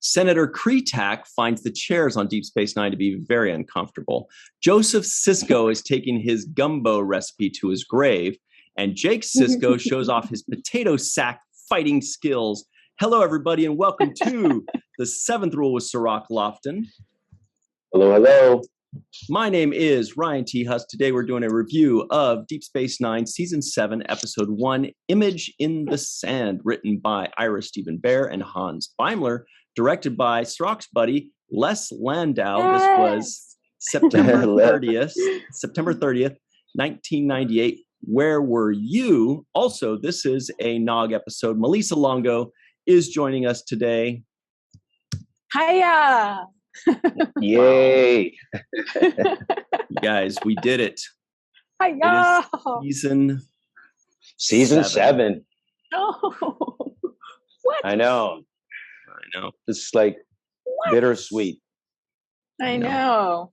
Senator Kretak finds the chairs on Deep Space Nine to be very uncomfortable. Joseph Sisko is taking his gumbo recipe to his grave. And Jake Sisko shows off his potato sack fighting skills. Hello, everybody, and welcome to the Seventh Rule with Cirroc Lofton. Hello, hello. My name is Ryan T. Husk. Today we're doing a review of Deep Space Nine, Season 7, Episode 1, Image in the Sand, written by Ira Stephen Bear and Hans Beimler, directed by Cirroc's buddy, Les Landau. Yes. This was September 30th, 1998. Where were you? Also, this is a Nog episode. Malissa Longo is joining us today. Hiya! Yay! You guys, we did it. Hiya! It is Season 7. Oh, what? I know. It's like bittersweet. I know.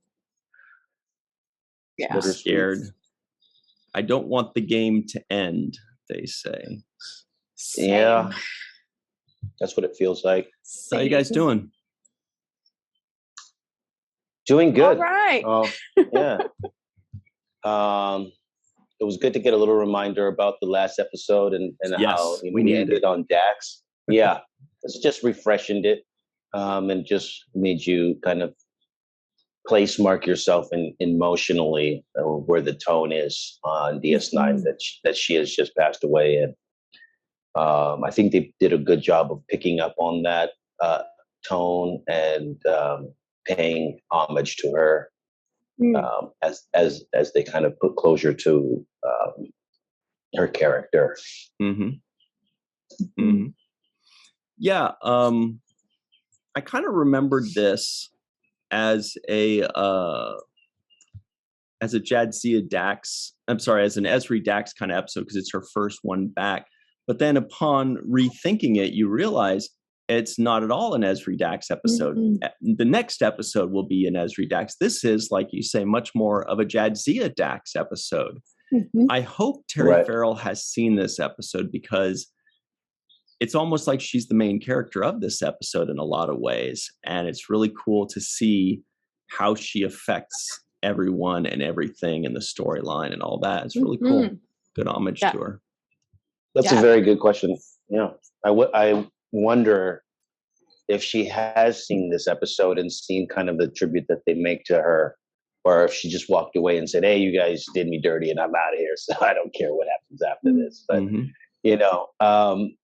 Yeah. I'm scared. I don't want the game to end, they say. Same. Yeah. That's what it feels like. How you guys doing? Doing good. All right. Oh, yeah. It was good to get a little reminder about the last episode and Yes, how we we needed ended it. on Dax. Yeah. It's just refreshed it and just made you kind of place mark yourself emotionally where the tone is on DS9 that she has just passed away. And I think they did a good job of picking up on that tone and paying homage to her as they kind of put closure to her character. Mm-hmm. Mm-hmm. Yeah, I kind of remembered this as a Jadzia Dax. I'm sorry, as an Ezri Dax kind of episode because it's her first one back. But then upon rethinking it, you realize it's not at all an Ezri Dax episode. Mm-hmm. The next episode will be an Ezri Dax. This is, like you say, much more of a Jadzia Dax episode. Mm-hmm. I hope Terry Farrell has seen this episode because it's almost like she's the main character of this episode in a lot of ways. And it's really cool to see how she affects everyone and everything in the storyline and all that. It's really cool. Good homage to her. That's a very good question. Yeah. I wonder if she has seen this episode and seen kind of the tribute that they make to her, or if she just walked away and said, hey, you guys did me dirty and I'm out of here, so I don't care what happens after this. But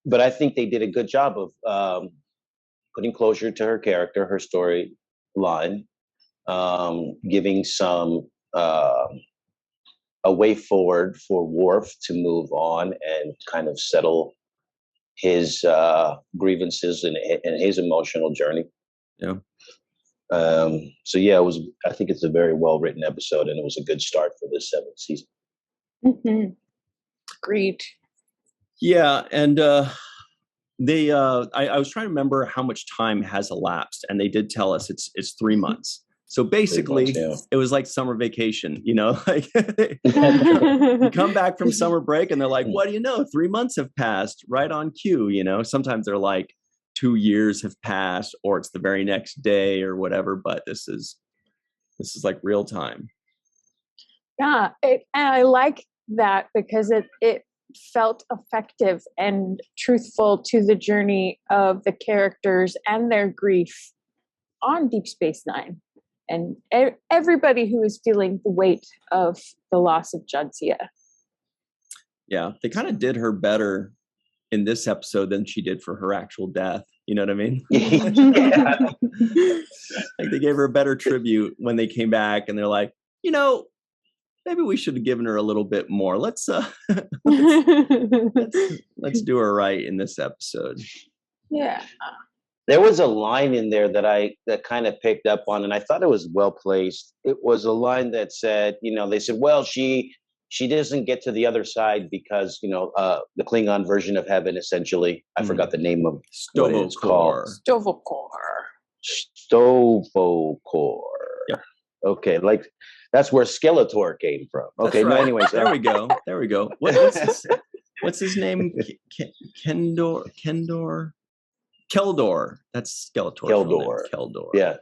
but I think they did a good job of putting closure to her character, her storyline, giving some a way forward for Worf to move on and kind of settle his grievances and his emotional journey. Yeah. It was. I think it's a very well written episode, and it was a good start for this 7th season. Mm-hmm. Agreed. Yeah, and I was trying to remember how much time has elapsed, and they did tell us it's 3 months. So basically, it was like summer vacation, like you come back from summer break and they're like, what do you know? 3 months have passed right on cue. Sometimes they're like 2 years have passed or it's the very next day or whatever. But this is like real time. Yeah. And I like that because it felt effective and truthful to the journey of the characters and their grief on Deep Space Nine. And everybody who is feeling the weight of the loss of Jadzia. Yeah, they kind of did her better in this episode than she did for her actual death. You know what I mean? Yeah. Like they gave her a better tribute when they came back, and they're like, maybe we should have given her a little bit more. Let's do her right in this episode. Yeah. There was a line in there that kind of picked up on, and I thought it was well placed. It was a line that said, they said, well, she doesn't get to the other side because, the Klingon version of heaven, essentially, I forgot the name of what it's called. Stovokor. Yeah. Okay, like that's where Skeletor came from. Okay, right. Anyways. There we go. What's his name? Kendor? Keldor. That's Skeletor's real name. Keldor. Yeah.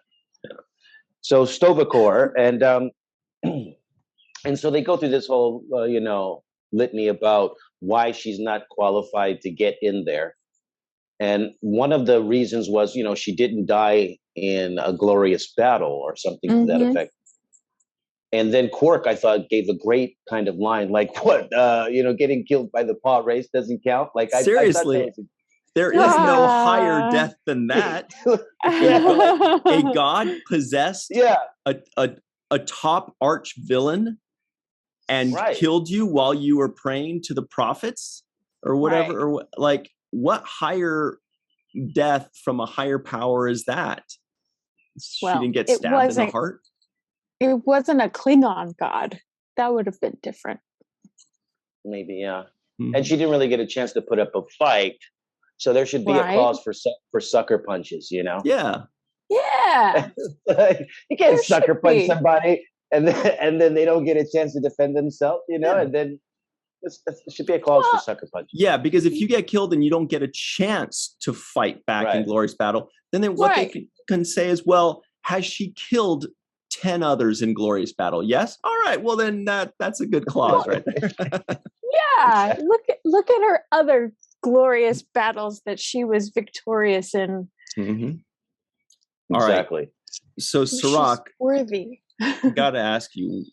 So Stovacor, and so they go through this whole litany about why she's not qualified to get in there. And one of the reasons was, she didn't die in a glorious battle or something to that effect. And then Quark, I thought, gave a great kind of line, like, what, getting killed by the paw race doesn't count? Like, seriously, there is no higher death than that. A god possessed a top arch villain and killed you while you were praying to the prophets or whatever, or like, what higher death from a higher power is that? She didn't get stabbed in the heart? It wasn't a Klingon god. That would have been different. Maybe, yeah. And she didn't really get a chance to put up a fight. So there should be a clause for sucker punches, Yeah. Yeah. You can't sucker punch somebody and then they don't get a chance to defend themselves, and then there should be a clause for sucker punch. Yeah, because if you get killed and you don't get a chance to fight back in glorious battle, then what they can say is, well, has she killed 10 others in glorious battle? Yes. All right. Well, then that's a good clause right there. Yeah. Look at her other glorious battles that she was victorious in. Exactly. Right. So Cirroc, worthy. Got to ask you,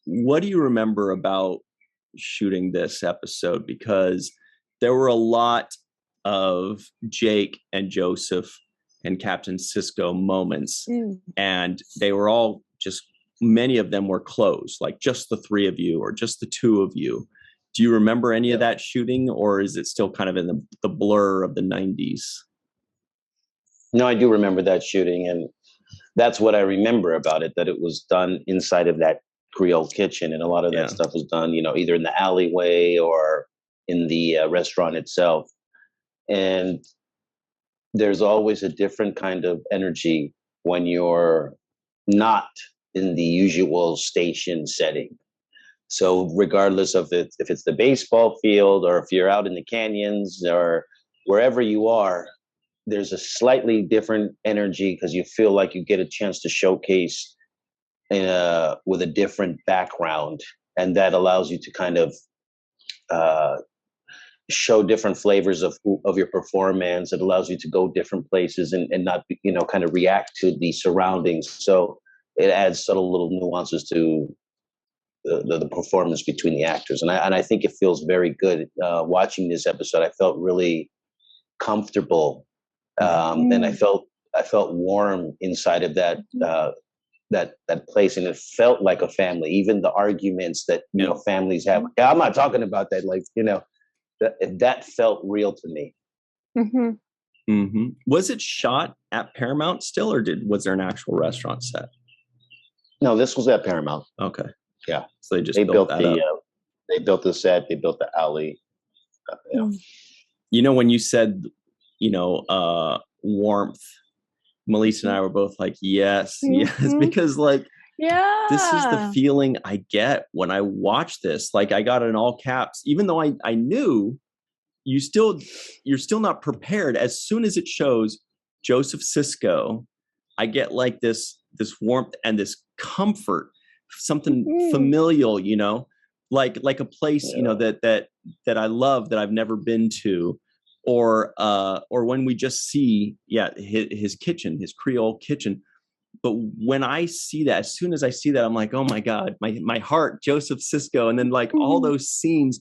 what do you remember about shooting this episode? Because there were a lot of Jake and Joseph and Captain Sisko moments, and they were all many of them were close, like just the three of you or just the two of you. Do you remember any of that shooting, or is it still kind of in the blur of the 90s? No, I do remember that shooting, and that's what I remember about it, that it was done inside of that Creole kitchen, and a lot of that stuff was done, either in the alleyway or in the restaurant itself. And there's always a different kind of energy when you're not in the usual station setting. So regardless of if it's the baseball field or if you're out in the canyons or wherever you are, there's a slightly different energy because you feel like you get a chance to showcase with a different background, and that allows you to kind of show different flavors of your performance. It allows you to go different places and not kind of react to the surroundings. So it adds subtle little nuances to the performance between the actors, and I think it feels very good watching this episode. I felt really comfortable, and I felt warm inside of that that place, and it felt like a family. Even the arguments that families have. I'm not talking about that, like that felt real to me. Was it shot at Paramount still, or was there an actual restaurant set? No, this was at Paramount. Okay. Yeah. So they built they built the set, they built the alley. When you said, warmth, Melissa and I were both like, yes, because this is the feeling I get when I watch this. Like, I got it in all caps, even though I knew you're still not prepared. As soon as it shows Joseph Sisko, I get like this warmth and this comfort, something familial, like a place, that I love, that I've never been to, or when we just see, his kitchen, his Creole kitchen. But when I see that, as soon as I see that, I'm like, oh my God, my heart, Joseph Sisko. And then all those scenes,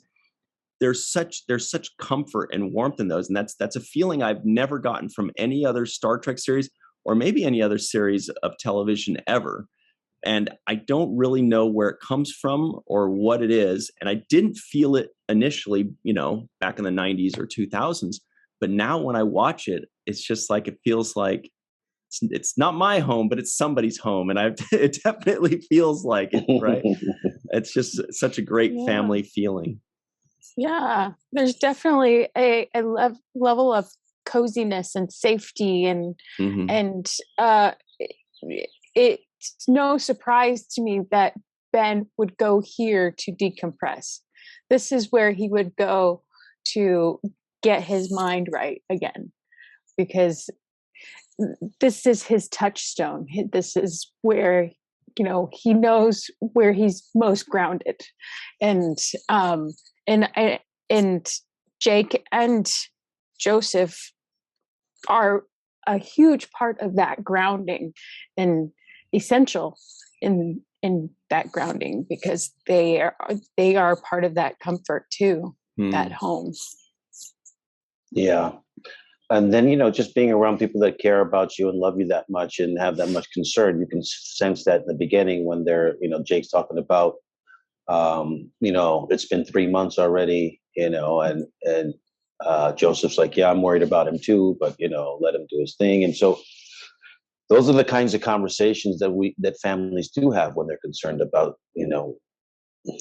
there's such comfort and warmth in those. And that's a feeling I've never gotten from any other Star Trek series, or maybe any other series of television ever. And I don't really know where it comes from or what it is. And I didn't feel it initially, back in the 90s or 2000s. But now when I watch it, it's just like, it feels like it's not my home, but it's somebody's home. And it definitely feels like it, right? It's just such a great family feeling. Yeah, there's definitely a level of coziness and safety, and it's no surprise to me that Ben would go here to decompress. This is where he would go to get his mind right again. because this is his touchstone. This is where, he knows where he's most grounded. And Jake and Joseph are a huge part of that grounding and essential in that grounding, because they are part of that comfort too, at home. Yeah. And then, just being around people that care about you and love you that much and have that much concern, you can sense that in the beginning when they're, Jake's talking about, it's been 3 months already, and Joseph's like, yeah, I'm worried about him too, but, let him do his thing. And so those are the kinds of conversations that families do have when they're concerned about,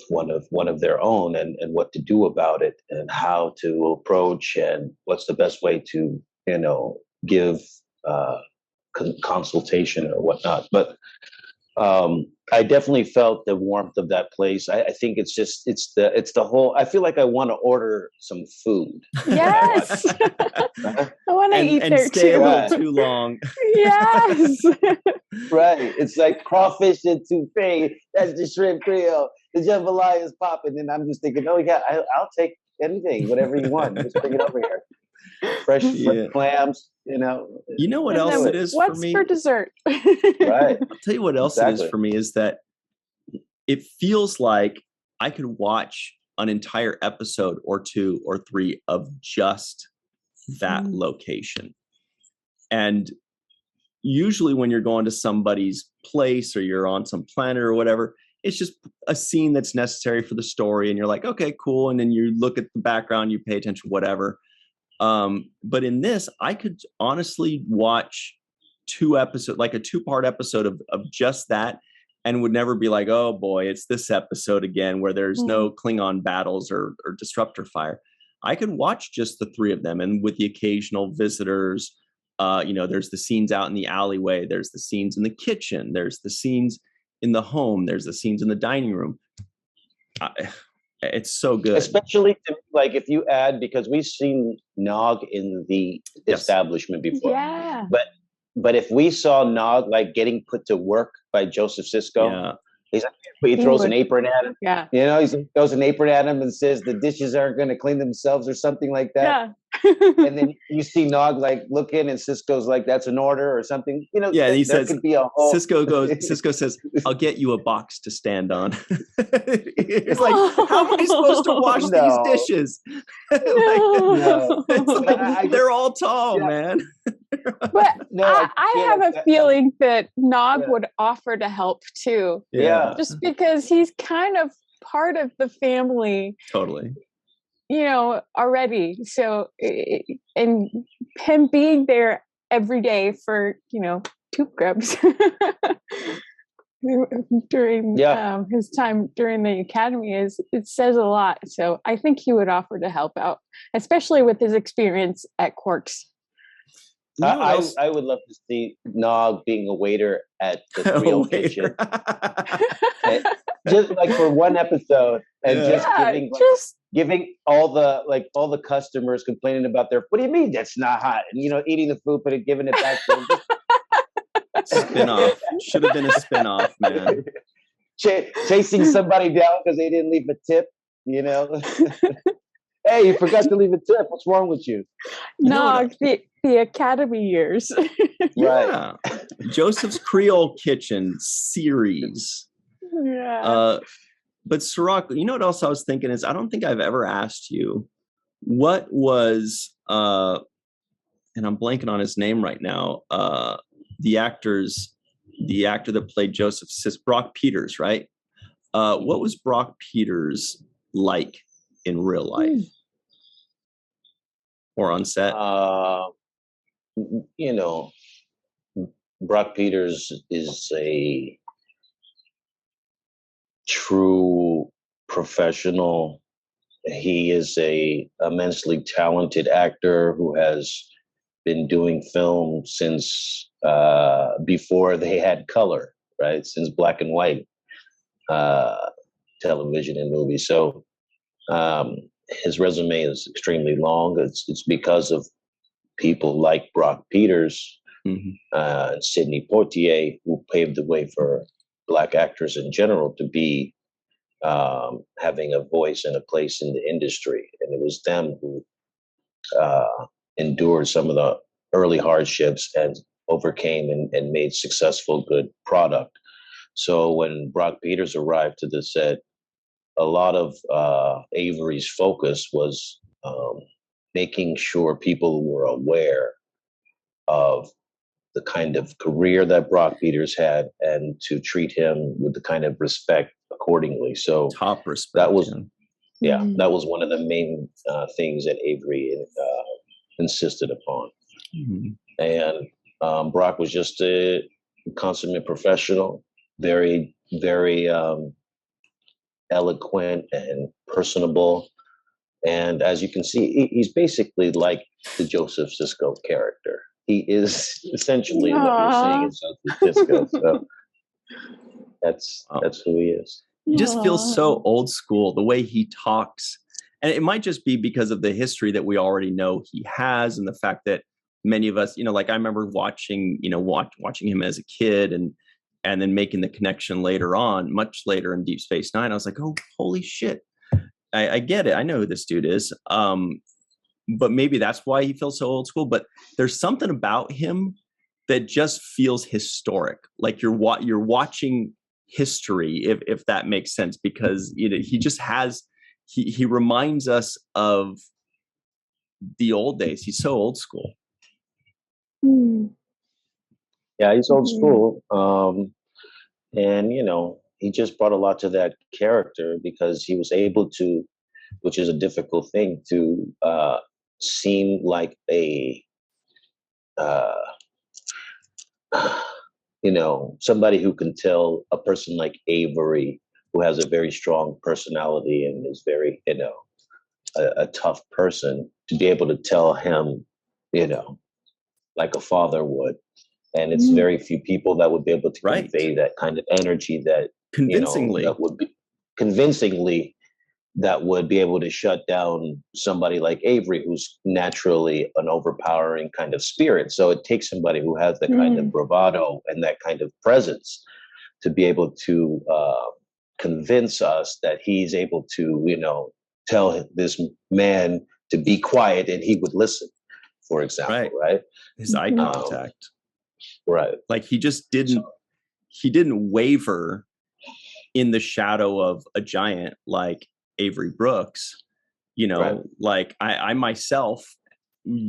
one of their own, and what to do about it and how to approach and what's the best way to, give consultation or whatnot. But I definitely felt the warmth of that place. I think it's the whole, I feel like I want to order some food. Yes. I want to eat there stay too. a little too long. Yes. Right. It's like crawfish and touffee. That's the shrimp creole. The jambalaya is popping. And I'm just thinking, oh yeah, I'll take anything, whatever you want. Just bring it over here. Fresh clams, You know what else it is for me? What's for dessert? Right. I'll tell you what else it is for me is that it feels like I could watch an entire episode or 2 or 3 of just that location. And usually when you're going to somebody's place or you're on some planet or whatever, it's just a scene that's necessary for the story. And you're like, okay, cool. And then you look at the background, you pay attention, whatever. But in this, I could honestly watch 2 episodes, like a 2-part episode of just that, and would never be like, oh boy, it's this episode again where there's no Klingon battles or disruptor fire. I could watch just the 3 of them, and with the occasional visitors, there's the scenes out in the alleyway, there's the scenes in the kitchen, there's the scenes in the home, there's the scenes in the dining room. It's so good. Especially like if you add, because we've seen Nog in the establishment before. Yeah. But if we saw Nog like getting put to work by Joseph Sisko, he throws an apron at him. Yeah. He throws an apron at him and says the dishes aren't going to clean themselves or something like that. Yeah. And then you see Nog like looking, and Sisko's like, "That's an order" or something. Yeah, he says, could be a whole... Cisco says, "I'll get you a box to stand on." It's like, how am I supposed to wash these dishes? They're all tall, man. But I have a feeling that Nog would offer to help too. Yeah. Just because he's kind of part of the family. Totally. Already. So, and him being there every day for, Toop Grubs during his time during the academy it says a lot. So I think he would offer to help out, especially with his experience at Quark's. I would love to see Nog being a waiter at the Creole kitchen. Just like for one episode, and giving all the customers complaining about their, what do you mean that's not hot? And eating the food, but giving it back to them. Spin-off. Should have been a spin-off, man. Chasing somebody down because they didn't leave a tip, Hey, you forgot to leave a tip. What's wrong with you? No, the academy years. Yeah. Joseph's Creole Kitchen series. Yeah. But Cirroc, what else I was thinking is, I don't think I've ever asked you what was, and I'm blanking on his name right now, the actor that played Joseph, Brock Peters, right? What was Brock Peters like in real life or on set? Brock Peters is a true professional. He is a immensely talented actor who has been doing film since before they had color, right? Since black and white television and movies. So his resume is extremely long. It's because of people like Brock Peters, Sidney Poitier, who paved the way for Black actors in general to be having a voice and a place in the industry. And it was them who endured some of the early hardships and overcame and made successful, good product. So when Brock Peters arrived to the set, a lot of Avery's focus was making sure people were aware of the kind of career that Brock Peters had and to treat him with the kind of respect accordingly. So top respect. That was, that was one of the main things that Avery insisted upon. And Brock was just a consummate professional, very, very eloquent and personable. And as you can see, he's basically like the Joseph Sisko character. He is essentially what you're saying is Joseph Sisko. So that's who he is. He just feels so old school, the way he talks. And it might just be because of the history that we already know he has, and the fact that many of us, like I remember watching, watching him as a kid and then making the connection later on, much later in Deep Space Nine. I was like, oh, holy shit. I get it. I know who this dude is. But maybe that's why he feels so old school. But there's something about him that just feels historic. Like you're watching history, if that makes sense, because he just has, he reminds us of the old days. He's so old school. Yeah, he's old school. And, he just brought a lot to that character because he was able to, which is a difficult thing, to seem like a, somebody who can tell a person like Avery, who has a very strong personality and is very, a tough person, to be able to tell him, like a father would. And it's very few people that would be able to convey that kind of energy that convincingly that would be able to shut down somebody like Avery, who's naturally an overpowering kind of spirit. So it takes somebody who has that kind of bravado and that kind of presence to be able to convince us that he's able to, tell this man to be quiet and he would listen, for example, right? His eye contact. Right. Like he just didn't waver in the shadow of a giant like Avery Brooks, like I myself,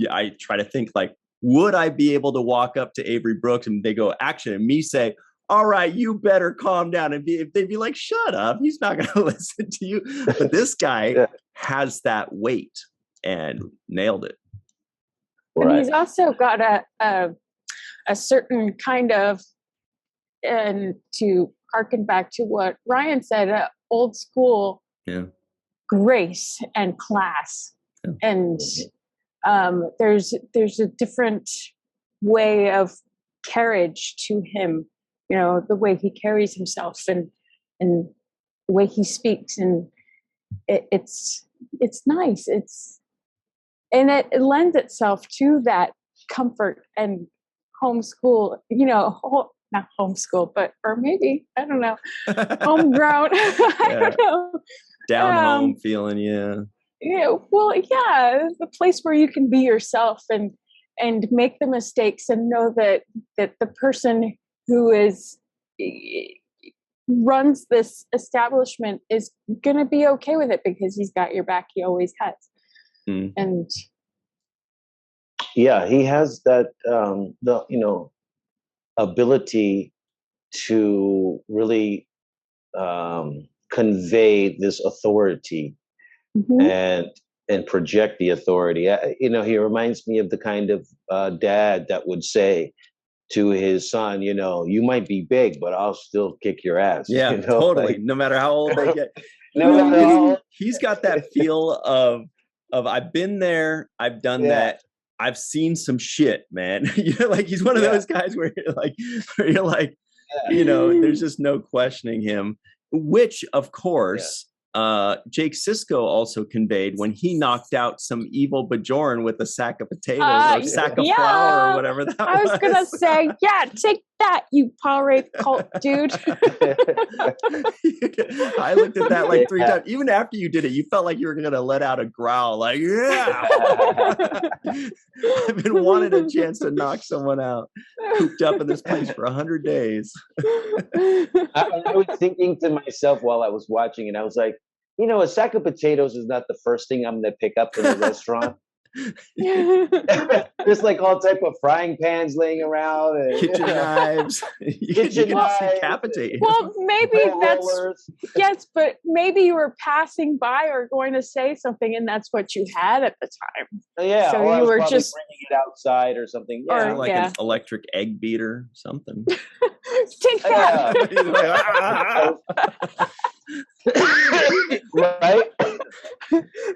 I try to think like, would I be able to walk up to Avery Brooks and they go action and me say, all right, you better calm down, and they'd be like, shut up, he's not going to listen to you. But this guy has that weight and nailed it. And he's also got a certain kind of, and to harken back to what Ryan said, old school grace and class. And there's a different way of carriage to him, the way he carries himself and the way he speaks, and it's nice. And it lends itself to that comfort and homeschool, not homeschool, or maybe, I don't know, homegrown. I don't know. Down home feeling, the place where you can be yourself and make the mistakes and know that the person who runs this establishment is going to be okay with it because he's got your back. He always has. And he has that the ability to really convey this authority and project the authority. He reminds me of the kind of dad that would say to his son, you might be big, but I'll still kick your ass. Yeah, totally. Like, no matter how old they get. He's got that feel of I've been there, I've done that, I've seen some shit, man. Like he's one of those guys where you're like, there's just no questioning him. Which, of course, Jake Sisko also conveyed when he knocked out some evil Bajoran with a sack of potatoes or sack of flour or whatever that was. I was gonna say, yeah, take that, you power rape cult dude. I looked at that like 3 times. Even after you did it, you felt like you were gonna let out a growl, like, yeah. I've been wanting a chance to knock someone out, cooped up in this place for 100 days. I was thinking to myself while I was watching it, I was like, you know, a sack of potatoes is not the first thing I'm going to pick up in a restaurant. There's like all type of frying pans laying around and kitchen knives. Kitchen knives. Decapitate. Well, maybe that's rollers. yes, but maybe you were passing by or going to say something, and that's what you had at the time. Yeah, so or I you was were probably just bringing it outside or something. Yeah, Or- like yeah. an electric egg beater, something. take that. He's like, "Ah." Right?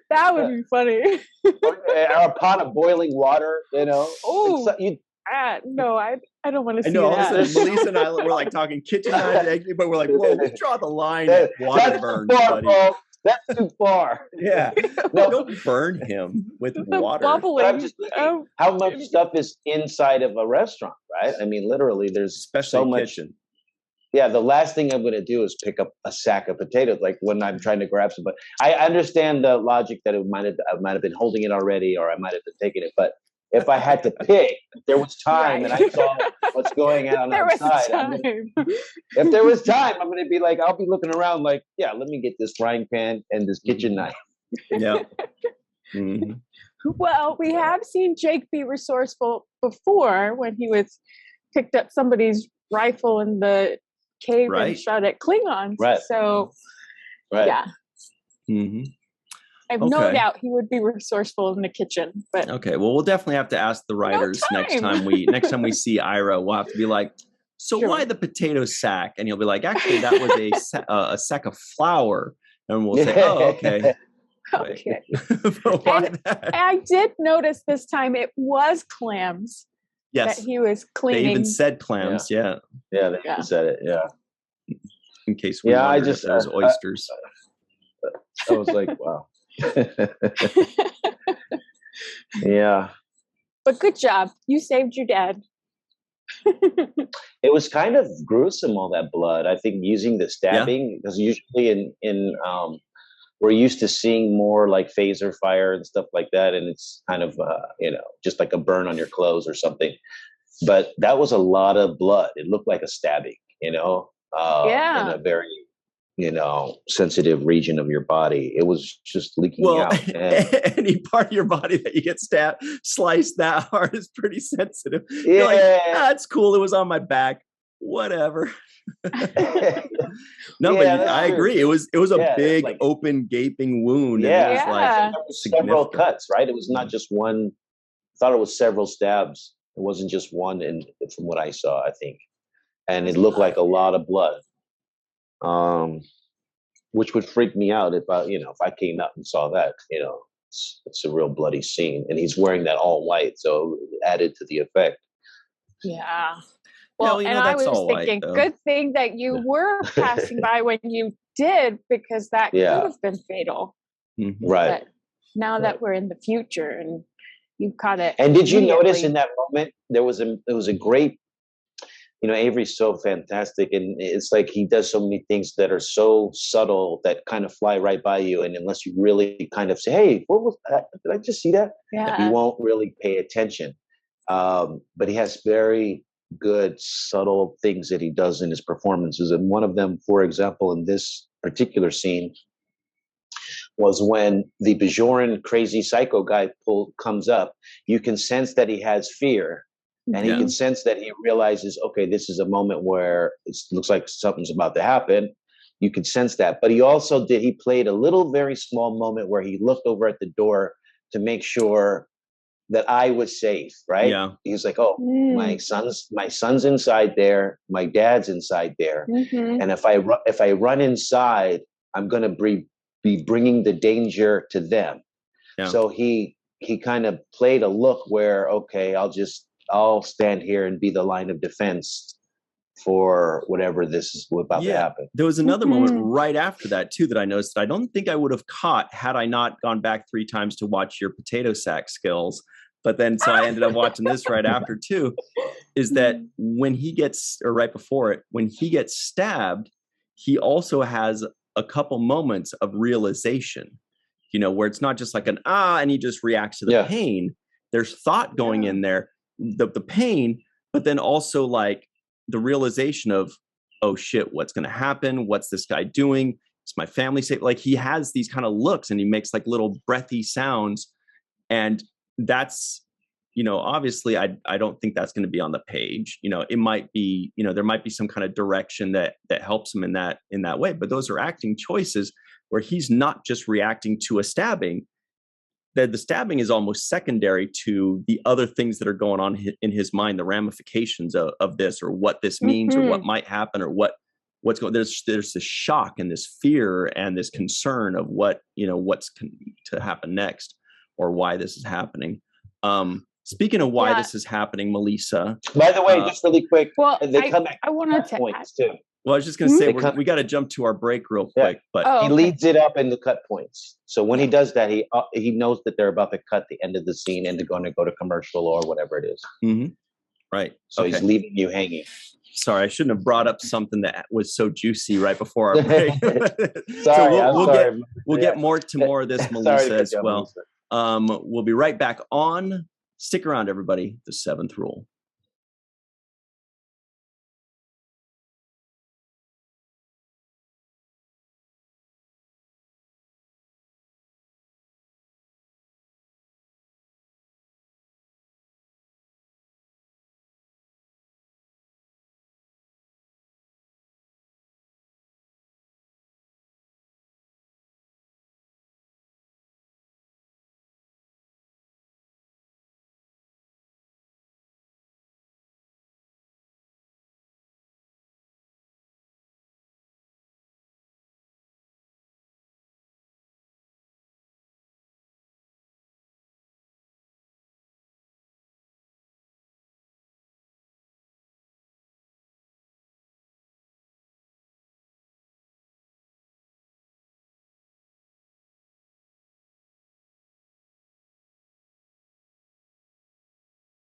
That would be funny. Or a pot of boiling water, you know. Oh, Like, you, no, I don't want to I see know. All of a that. sudden, Melissa and I were like talking kitchen knives, egg, but we're like, whoa, we draw the line at water that's burns, too far, buddy. Paul. That's too far. Yeah, No, don't burn him with The water. bubbling. But I'm just thinking, Oh, how much stuff is inside of a restaurant, right? I mean, literally, there's Especially so much. kitchen. Yeah, the last thing I'm going to do is pick up a sack of potatoes, like when I'm trying to grab some. But I understand the logic that I might have been holding it already, or I might have been taking it. But if I had to pick, if there was time and I saw what's going on there was outside. time. If there was time, I'm going to be like, I'll be looking around, like, yeah, let me get this frying pan and this kitchen knife. Yeah. Mm-hmm. Well, we have seen Jake be resourceful before when he was picked up somebody's rifle in the cave Right. and shot at Klingons. Right. So, Right. yeah, Mm-hmm. I have no Okay. doubt he would be resourceful in the kitchen. But Okay. Well, we'll definitely have to ask the writers next time. time we see Ira. We'll have to be like, so Sure. why the potato sack? And you'll be like, actually, that was a sack of flour. And we'll say, oh, okay. okay. But why And that? I did notice this time it was clams Yes. that he was They cleaning. even said clams. Yeah. Yeah, they Yeah. said it. Yeah. In case we Yeah, I wondered just- if there was oysters. I was like, wow. Yeah. But good job. You saved your dad. It was kind of gruesome, all that blood. I think using the stabbing, because usually in we're used to seeing more like phaser fire and stuff like that, and it's kind of just like a burn on your clothes or something. But that was a lot of blood. It looked like a stabbing, Yeah. in a very sensitive region of your body. It was just leaking Well, out. And, any part of your body that you get sliced that hard is pretty sensitive. yeah. You're like, that's cool. It was on my back. Whatever. No, Yeah, but that's I true. agree. It was a Yeah, big, like- open, gaping wound. Yeah. And it was like Yeah. There was several significant. cuts, right? It was not just one. I thought it was several stabs. It wasn't just one, and from what I saw, I think, and it looked like a lot of blood, which would freak me out if I came out and saw that. It's a real bloody scene, and he's wearing that all white, so it added to the effect. Yeah. Well, Yeah, and I that's was all white, thinking, though. good thing that you were passing by when you did, because that Yeah. could have been fatal. Mhm. Right. But now that we're in the future and you caught it. And did you notice immediately. in that moment there was a great, Avery's so fantastic, and it's like he does so many things that are so subtle that kind of fly right by you, and unless you really kind of say, "Hey, what was that? Did I just see that?" Yeah. You won't really pay attention. But he has very good subtle things that he does in his performances, and one of them, for example, in this particular scene, was when the Bajoran crazy psycho guy comes up. You can sense that he has fear, and he Yeah. can sense that he realizes, okay, this is a moment where it looks like something's about to happen. You can sense that. But he played a little very small moment where he looked over at the door to make sure that I was safe, right? Yeah. He's like, oh, Mm. my son's inside there, my dad's inside there. Mhm. And if I run inside, I'm going to be bringing the danger to them. Yeah. So he kind of played a look where, okay, I'll stand here and be the line of defense for whatever this is about to happen. There was another moment right after that too that I noticed that I don't think I would have caught had I not gone back 3 times to watch your potato sack skills. But then, so I ended up watching this right after too, is that when he gets, or right before it, when he gets stabbed, he also has a couple moments of realization, you know, where it's not just like an, and he just reacts to the pain. There's thought going in there, the pain, but then also like the realization of, oh shit, what's going to happen? What's this guy doing? It's my family safe. Like he has these kind of looks and he makes like little breathy sounds. And that's, you know, obviously I don't think that's going to be on the page. You know, it might be, you know, there might be some kind of direction that helps him in that way, but those are acting choices where he's not just reacting to a stabbing. The stabbing is almost secondary to the other things that are going on in his mind, the ramifications of this, or what this means, or what might happen, or what's going. There's this shock and this fear and this concern of what, you know, what's to happen next, or why this is happening. Speaking of why this is happening, Melissa. By the way, just really quick, well, they come back. I wanted to points too. Well, I was just going to say, we got to jump to our break real quick, but he leads it up in the cut points. So when he does that, he knows that they're about to cut the end of the scene and they're going to go to commercial or whatever it is. Right. So he's leaving you hanging. Sorry, I shouldn't have brought up something that was so juicy right before our break. Sorry, so we'll get more to more of this, Melissa, as well. We'll be right back on. Stick around, everybody. The 7th Rule.